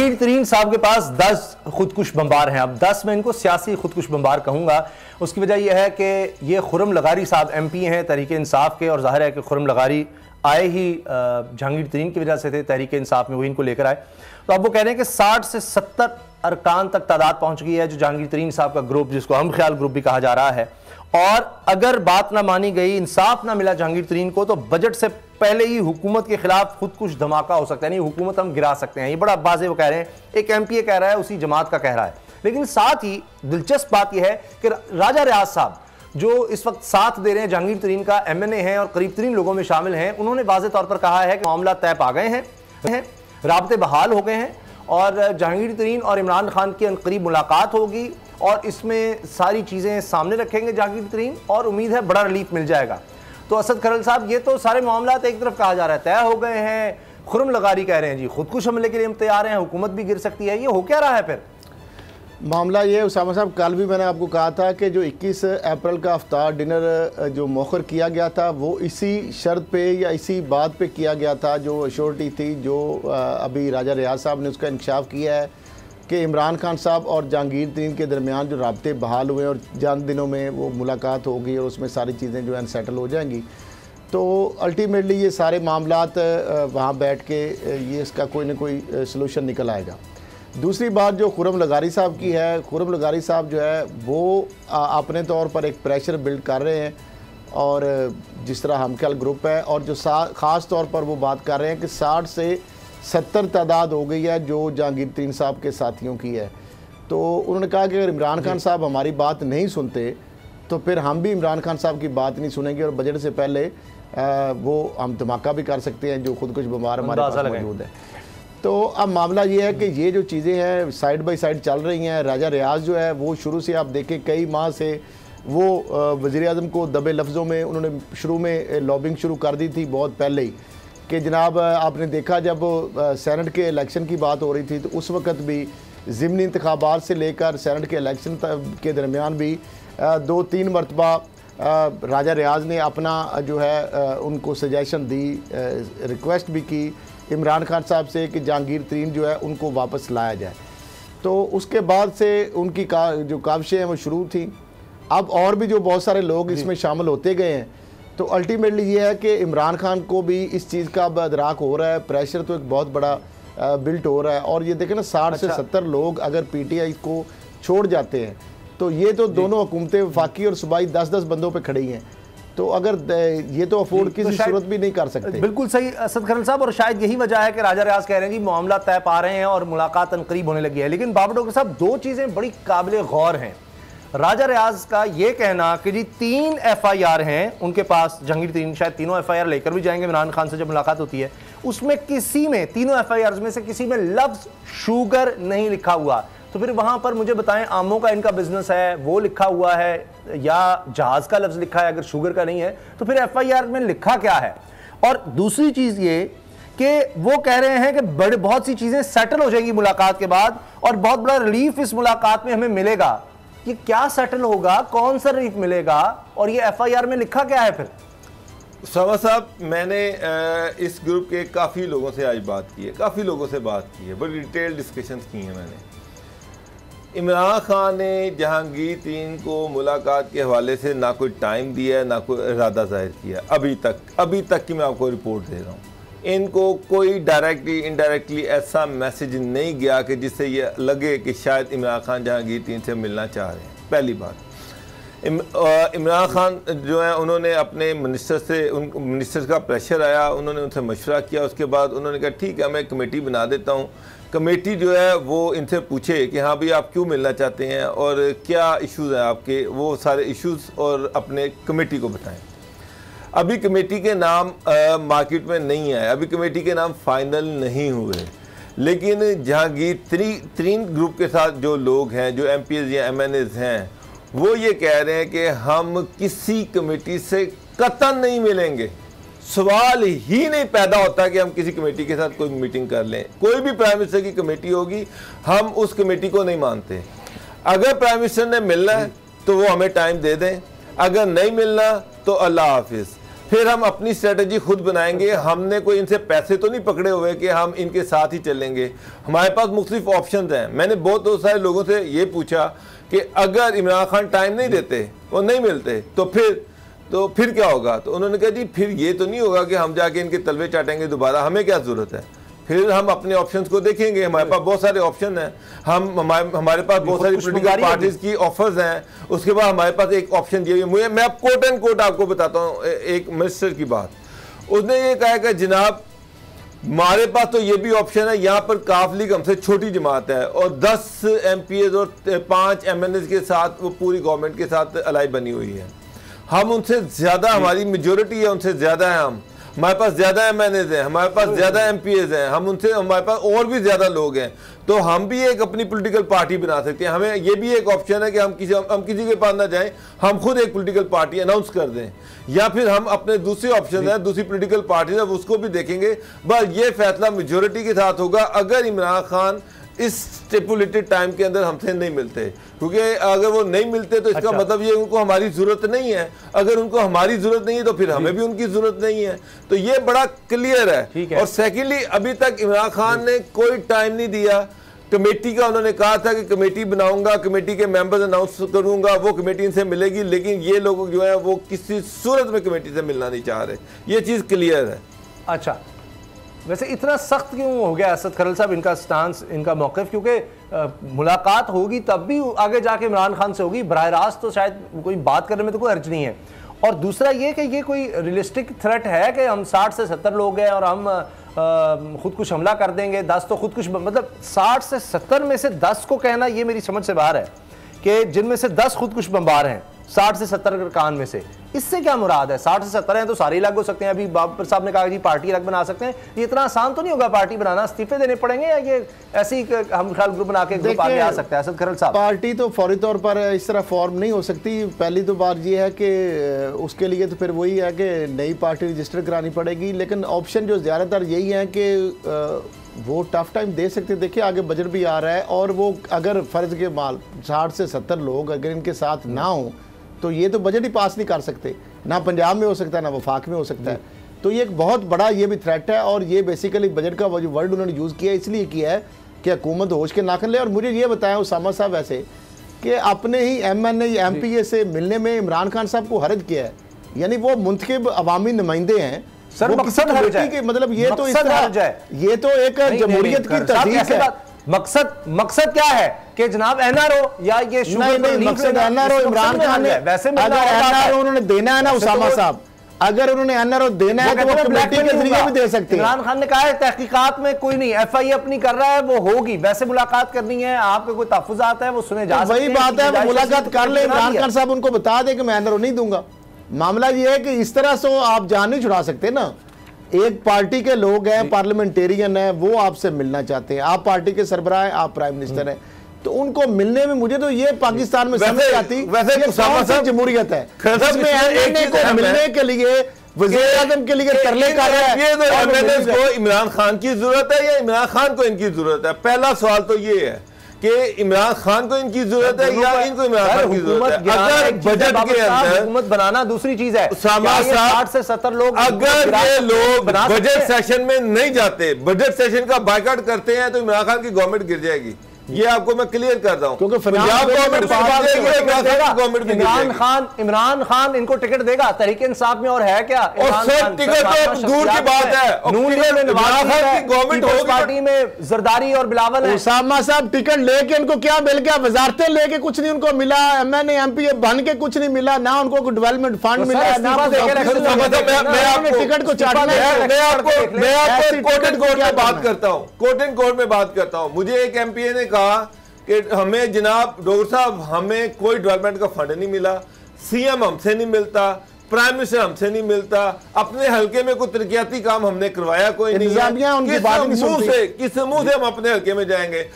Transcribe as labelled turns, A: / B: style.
A: जहांगीर तरीन साहब के पास 10 खुदकुश बमबार हैं। अब 10 में इनको सियासी खुदकुश बमबार कहूंगा। उसकी वजह यह है कि ये खुर्रम लगारी साहब MP हैं तहरीक इंसाफ के, और जाहिर है कि खुर्रम लगारी आए ही जहांगीर तरीन की वजह से थे तहरीक इंसाफ में, वही इनको लेकर आए। तो अब वो कह रहे हैं कि 60 से 70 अरकान तक तादाद पहुंच गई है जो जहांगीर तरीन साहब का ग्रुप, जिसको हम ख्याल ग्रुप भी कहा जा रहा है। और अगर बात ना मानी गई, इंसाफ ना मिला जहांगीर तरीन को, तो बजट से पहले ही हुकूमत के खिलाफ खुदकुश धमाका हो सकता है, नहीं हुकूमत हम गिरा सकते हैं। ये बड़ा वाज़ेह वो कह रहे हैं, एक MPA कह रहा है, उसी जमात का कह रहा है। लेकिन साथ ही दिलचस्प बात यह है कि राजा रियाज साहब जो इस वक्त साथ दे रहे हैं जहांगीर तरीन का, MNA हैं और करीब तरीन लोगों में शामिल हैं, उन्होंने वाज़ेह तौर पर कहा है कि मामला तय पा गए हैं, राब्ते बहाल हो गए हैं और जहांगीर तरीन और इमरान खान की अनकरीब मुलाकात होगी और इसमें सारी चीज़ें सामने रखेंगे जहांगीर तरीन, और उम्मीद है बड़ा रिलीफ मिल जाएगा। तो असद खरल साहब, ये तो सारे मामला एक तरफ कहा जा रहा है तय हो गए हैं, खुर्रम लगारी कह रहे हैं जी खुदकुश हमले के लिए हम तैयार हैं, हुकूमत भी गिर सकती है, ये हो क्या रहा है फिर?
B: मामला ये उसामा साहब, कल भी मैंने आपको कहा था कि जो 21 अप्रैल का इफ्तार डिनर जो मौखर किया गया था वो इसी शर्त पे या इसी बात पे किया गया था, जो अश्योरिटी थी जो अभी राजा रियाज साहब ने उसका इंकशाफ किया है कि इमरान खान साहब और जहांगीर तरीन के दरमियान जो राब्ते बहाल हुए और चंद दिनों में वो मुलाकात होगी और उसमें सारी चीज़ें जो है सेटल हो जाएंगी। तो अल्टीमेटली ये सारे मामलात वहाँ बैठ के ये इसका कोई ना कोई सलूशन निकल आएगा। दूसरी बात जो खुर्रम लगारी साहब की है, खुर्रम लगारी साहब जो है वो अपने तौर पर एक प्रेशर बिल्ड कर रहे हैं, और जिस तरह हम ख्याल ग्रुप है, और जो ख़ास तौर पर वो बात कर रहे हैं कि 60 से 70 तादाद हो गई है जो जहांगीर तरीन साहब के साथियों की है। तो उन्होंने कहा कि अगर इमरान खान साहब हमारी बात नहीं सुनते तो फिर हम भी इमरान खान साहब की बात नहीं सुनेंगे, और बजट से पहले वो हम धमाका भी कर सकते हैं जो खुदकुश बमबार हमारे पास मौजूद है। तो अब मामला ये है कि ये जो चीज़ें हैं साइड बाई साइड चल रही हैं। राजा रियाज जो है वो शुरू से आप देखें कई माह से वो वज़ीर आज़म को दबे लफ्ज़ों में उन्होंने शुरू में लॉबिंग शुरू कर दी थी बहुत पहले ही, कि जनाब आपने देखा जब सेनेट के इलेक्शन की बात हो रही थी तो उस वक़्त भी ज़िमनी इंतखाबात से लेकर सेनेट के इलेक्शन के दरमियान भी 2-3 मरतबा राजा रियाज ने अपना जो है उनको सजेशन दी, रिक्वेस्ट भी की इमरान खान साहब से कि जहांगीर तरीन जो है उनको वापस लाया जाए। तो उसके बाद से उनकी जो काविशें हैं वो शुरू थी। अब और भी जो बहुत सारे लोग इसमें शामिल होते गए हैं, तो अल्टीमेटली ये है कि इमरान खान को भी इस चीज़ का अदराक हो रहा है, प्रेशर तो एक बहुत बड़ा बिल्ट हो रहा है। और ये देखें ना 60 से 70 लोग अगर PTI को छोड़ जाते हैं तो ये तो दोनों हुकूमतें वफाकी और सूबाई 10-10 बंदों पे खड़ी हैं, तो अगर ये तो अफोर्ड किसी सूरत भी नहीं कर सकते।
A: बिल्कुल सही असद खरल साहब, और शायद यही वजह है कि राजा रियाज कह रहे हैं जी मामला तय पा रहे हैं और मुलाकात अनकरीब होने लगी है। लेकिन बाबर डॉक्टर साहब, दो चीज़ें बड़ी काबिल गौर हैं। राजा रियाज का ये कहना कि जी 3 FIR हैं उनके पास, जहांगीर तरीन शायद तीनों FIR लेकर भी जाएंगे इमरान खान से जब मुलाकात होती है, उसमें किसी में, तीनों FIR में से किसी में लफ्ज़ शुगर नहीं लिखा हुआ। तो फिर वहां पर मुझे बताएं, आमों का इनका बिजनेस है वो लिखा हुआ है या जहाज का लफ्ज़ लिखा है? अगर शुगर का नहीं है तो फिर FIR में लिखा क्या है? और दूसरी चीज़ ये कि वो कह रहे हैं कि बहुत सी चीज़ें सेटल हो जाएंगी मुलाकात के बाद और बहुत बड़ा रिलीफ इस मुलाकात में हमें मिलेगा। ये क्या सेटल होगा, कौन सा रिलीफ मिलेगा, और ये FIR में लिखा क्या है फिर?
C: उसामा साहब, मैंने इस ग्रुप के काफ़ी लोगों से आज बात की है, काफ़ी लोगों से बात की है, बड़ी डिटेल डिस्कशन की है मैंने। इमरान खान ने जहांगीर तरीन को मुलाकात के हवाले से ना कोई टाइम दिया है, ना कोई इरादा जाहिर किया अभी तक की मैं आपको रिपोर्ट दे रहा हूँ। इनको कोई डायरेक्टली इनडायरेक्टली ऐसा मैसेज नहीं गया कि जिससे ये लगे कि शायद इमरान खान जहांगीर तरीन से मिलना चाह रहे हैं। पहली बात, इमरान खान जो है उन्होंने अपने मिनिस्टर से, उन मिनिस्टर का प्रेशर आया, उन्होंने उनसे मशवरा किया, उसके बाद उन्होंने कहा ठीक है मैं कमेटी बना देता हूँ। कमेटी जो है वो इनसे पूछे कि हाँ भाई आप क्यों मिलना चाहते हैं और क्या इश्यूज़ हैं आपके, वो सारे इश्यूज़ और अपने कमेटी को बताएं। अभी कमेटी के नाम मार्केट में नहीं आए, अभी कमेटी के नाम फाइनल नहीं हुए, लेकिन जहांगीर तरीन ग्रुप के साथ जो लोग हैं, जो MPs या MNAs हैं, वो ये कह रहे हैं कि हम किसी कमेटी से कतई नहीं मिलेंगे। सवाल ही नहीं पैदा होता कि हम किसी कमेटी के साथ कोई मीटिंग कर लें। कोई भी प्राइम मिनिस्टर की कमेटी होगी, हम उस कमेटी को नहीं मानते। अगर प्राइम मिनिस्टर ने मिलना है तो वो हमें टाइम दे दें, अगर नहीं मिलना तो अल्लाह हाफिज़। फिर हम अपनी स्ट्रेटजी खुद बनाएंगे। हमने कोई इनसे पैसे तो नहीं पकड़े हुए कि हम इनके साथ ही चलेंगे। हमारे पास मुख्तलिफ ऑप्शन हैं। मैंने बहुत सारे लोगों से ये पूछा कि अगर इमरान खान टाइम नहीं देते, वो नहीं मिलते, तो फिर क्या होगा? तो उन्होंने कहा जी फिर ये तो नहीं होगा कि हम जाके इनके तलवे चाटेंगे दोबारा, हमें क्या ज़रूरत है, फिर हम अपने ऑप्शंस को देखेंगे। हमारे पास बहुत सारे ऑप्शन हैं, हमारे पास बहुत सारी पॉलिटिकल पार्टीज की ऑफर्स हैं। उसके बाद हमारे पास एक ऑप्शन ये भी, मैं अब कोट एंड कोट आपको बताता हूँ एक मिनिस्टर की बात। उसने ये कहा कि जनाब हमारे पास तो ये भी ऑप्शन है, यहाँ पर काफ लीग हमसे छोटी जमात है और 10 MPs और 5 MNs के साथ वो पूरी गवर्नमेंट के साथ अलाई बनी हुई है। हम उनसे ज़्यादा, हमारी मेजोरिटी है उनसे ज़्यादा है, हमारे पास ज़्यादा MNs हैं, हमारे पास ज़्यादा MPs हैं, हमारे पास और भी ज़्यादा लोग हैं। तो हम भी एक अपनी पॉलिटिकल पार्टी बना सकते हैं। हमें ये भी एक ऑप्शन है कि हम किसी के पास ना जाएं, हम खुद एक पॉलिटिकल पार्टी अनाउंस कर दें, या फिर हम अपने दूसरे ऑप्शन है, दूसरी पॉलिटिकल पार्टी है, उसको भी देखेंगे। बस ये फैसला मेजोरिटी के साथ होगा अगर इमरान खान इस स्टिपुलेटेड टाइम के अंदर हमसे नहीं मिलते, क्योंकि अगर वो नहीं मिलते तो इसका मतलब ये उनको हमारी जरूरत नहीं है। अगर उनको हमारी जरूरत नहीं है तो फिर हमें भी उनकी जरूरत नहीं है। तो ये बड़ा क्लियर है। और सेकेंडली, अभी तक इमरान खान ने कोई टाइम नहीं दिया। कमेटी का उन्होंने कहा था कि कमेटी बनाऊंगा, कमेटी के मेंबर्स अनाउंस करूंगा, वो कमेटी इनसे मिलेगी, लेकिन ये लोग जो है वो किसी सूरत में कमेटी से मिलना नहीं चाह रहे। ये चीज़ क्लियर है।
A: अच्छा, वैसे इतना सख्त क्यों हो गया असद खरल साहब इनका स्टांस, इनका मौक़िफ़? क्योंकि मुलाकात होगी तब भी आगे जाके इमरान खान से होगी, बराह रास्त तो शायद कोई बात करने में तो कोई अर्ज नहीं है। और दूसरा ये कि ये कोई रियलिस्टिक थ्रेट है कि हम 60 से 70 लोग हैं और हम खुदकुश हमला कर देंगे, 10 तो खुदकुश, मतलब 60 से 70 में से 10 को कहना ये मेरी समझ से बाहर है कि जिनमें से 10 खुदकुश बमबार हैं 60 से 70 अरकान में से। इससे क्या मुराद है? 60 से 70 हैं तो सारे अलग हो सकते हैं। अभी बाबर साहब ने कहा जी पार्टी अलग बना सकते हैं। ये इतना आसान तो नहीं होगा पार्टी बनाना, इस्तीफे देने पड़ेंगे या ये ऐसे ही हम ख्याल ग्रुप बना के ग्रुप आगे आ सकता है? असद खरल साहब,
B: पार्टी तो फौरी तौर पर इस तरह फॉर्म नहीं हो सकती। पहली तो बात ये है कि उसके लिए तो फिर वही है कि नई पार्टी रजिस्टर करानी पड़ेगी। लेकिन ऑप्शन जो ज़्यादातर यही है कि वो टफ टाइम दे सकते। देखिए आगे बजट भी आ रहा है और वो अगर फ़र्ज़ के माल 60 से 70 लोग अगर इनके साथ ना हों तो ये तो बजट ही पास नहीं कर सकते, ना पंजाब में हो सकता है ना वफाक में हो सकता है। तो ये एक बहुत बड़ा ये भी थ्रेट है। और ये बेसिकली बजट का जो वर्ड उन्होंने यूज़ किया इसलिए किया है कि हुकूमत होश के नाखन ले। और मुझे ये बताया उसामा साहब ऐसे कि अपने ही MNA MPA से मिलने में इमरान खान साहब को हर्ज किया है, यानी वो मुंतखब अवामी नुमाइंदे हैं
A: सर, मकसद हर्ज है,
B: मतलब ये तो इस तरह ये तो एक जमहूरियत की तहरीक है।
A: मकसद क्या है कि जनाब NRO या ये
B: मकसद NRO इमरान खान है। वैसे अगर NRO उन्होंने देना है ना उसामा साहब, अगर उन्होंने NRO देना है तो वो कमेटी के जरिए भी दे सकते हैं।
A: इमरान खान ने कहा है तहकीकात में कोई नहीं, FI अपनी कर रहा है, वो होगी। वैसे मुलाकात करनी है, आपके कोई तहफ़्फ़ुज़ात है वो सुने जा सकते हैं।
B: वही बात है, वो मुलाकात कर ले। इमरान खान साहब उनको बता दे कि मैं NRO नहीं दूंगा। मामला ये है कि इस तरह से आप जान नहीं छुड़ा सकते ना। एक पार्टी के लोग हैं, पार्लियामेंटेरियन है, वो आपसे मिलना चाहते हैं, आप पार्टी के सरबराह हैं, आप प्राइम मिनिस्टर हैं, तो उनको मिलने में मुझे तो ये पाकिस्तान में समझ आती वैसे जमहूरियत है जिसमें को मिलने के लिए वज़ीर आज़म के लिए तरले कर रहा है।
C: ये तो MNAs को इमरान खान की जरूरत है या इमरान खान को इनकी जरूरत है? पहला सवाल तो ये है कि इमरान खान को इनकी जरूरत है या इनको इमरान खान की जरूरत है? अगर बजट के अंदर
A: हुकूमत बनाना दूसरी चीज है।
C: 60
A: से 70 लोग
C: अगर ये लोग बजट सेशन में नहीं जाते, बजट सेशन का बायकॉट करते हैं, तो इमरान खान की गवर्नमेंट गिर जाएगी। ये आपको मैं क्लियर कर रहा हूं,
B: क्योंकि
A: इमरान खान इनको टिकट देगा तहरीक इंसाफ में, और है क्या?
C: और सब टिकट तो दूर की बात है,
A: गवर्नमेंट पार्टी में जरदारी और बिलावल है।
B: उसामा साहब टिकट लेके इनको क्या मिल गया? वजारतें लेके कुछ नहीं उनको मिला, MNA MPA बन के कुछ नहीं मिला, ना उनको डेवलपमेंट फंड मिला, ना टिकट को चाटना।
C: मैं आपको कोर्ट एंड कोर्ट में बात करता हूँ, कोर्ट एंड कोर्ट में बात करता हूँ। मुझे एक MPA ने कहा कि हमें जनाब डॉक्टर साहब हमें कोई डेवलपमेंट का फंड नहीं मिला, CM हमसे नहीं मिलता, प्राइम मिनिस्टर हमसे नहीं मिलता, अपने हल्के में कोई तरक्याती काम हमने करवाया कोई नहीं है। किस मुंह से हम अपने हल्के में जाएंगे?